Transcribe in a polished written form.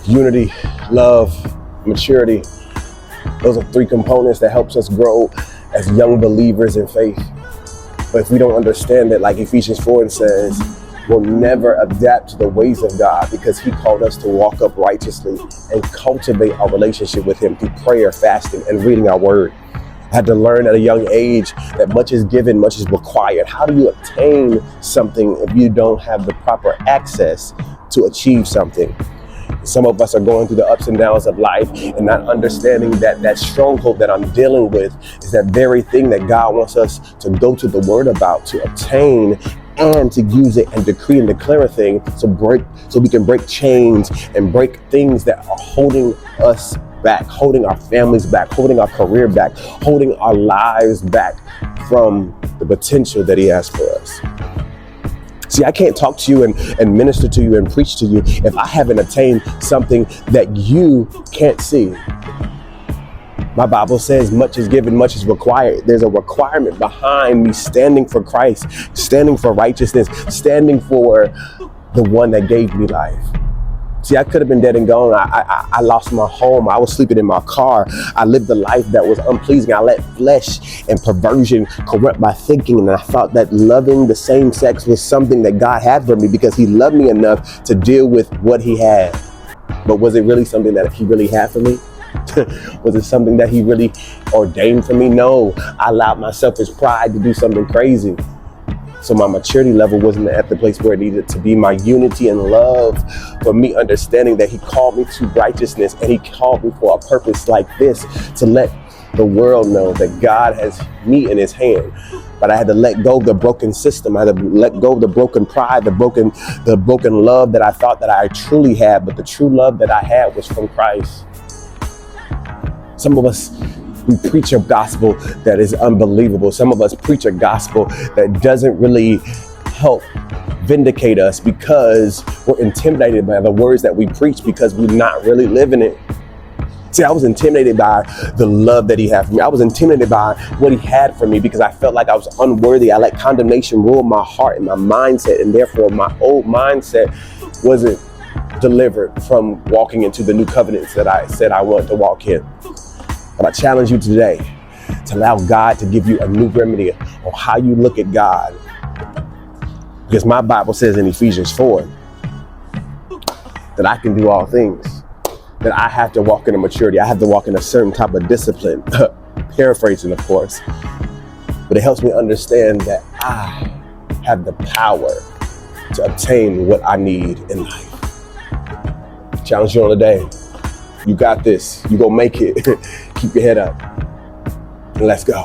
Unity, love, maturity. Those are three components that helps us grow as young believers in faith. But if we don't understand that, like Ephesians 4 says, we'll never adapt to the ways of God, because he called us to walk up righteously and cultivate our relationship with him through prayer, fasting, and reading our word. I had to learn at a young age that much is given, much is required. How do you obtain something if you don't have the proper access to achieve something? Some of us are going through the ups and downs of life and not understanding that that stronghold that I'm dealing with is that very thing that God wants us to go to the word about, to obtain and to use it and decree and declare a thing so we can break chains and break things that are holding us back, holding our families back, holding our career back, holding our lives back from the potential that he has for us. See, I can't talk to you and minister to you and preach to you if I haven't attained something that you can't see. My Bible says much is given, much is required. There's a requirement behind me standing for Christ, standing for righteousness, standing for the one that gave me life. See, I could have been dead and gone. I lost my home. I was sleeping in my car. I lived a life that was unpleasing. I let flesh and perversion corrupt my thinking. And I thought that loving the same sex was something that God had for me because he loved me enough to deal with what he had. But was it really something that he really had for me? Was it something that he really ordained for me? No, I allowed my selfish pride to do something crazy. So my maturity level wasn't at the place where it needed to be. My unity and love for me understanding that he called me to righteousness and he called me for a purpose like this, to let the world know that God has me in his hand. But I had to let go of the broken system. I had to let go of the broken pride, the broken love that I thought that I truly had. But the true love that I had was from Christ. Some of us, we preach a gospel that is unbelievable. Some of us preach a gospel that doesn't really help vindicate us because we're intimidated by the words that we preach because we're not really living it. See, I was intimidated by the love that he had for me. I was intimidated by what he had for me because I felt like I was unworthy. I let condemnation rule my heart and my mindset, and therefore my old mindset wasn't delivered from walking into the new covenants that I said I wanted to walk in. But I challenge you today to allow God to give you a new remedy on how you look at God. Because my Bible says in Ephesians 4 that I can do all things, that I have to walk in a maturity. I have to walk in a certain type of discipline, paraphrasing of course, but it helps me understand that I have the power to obtain what I need in life. Challenge you on the day. You got this. You gonna make it. Keep your head up. And let's go.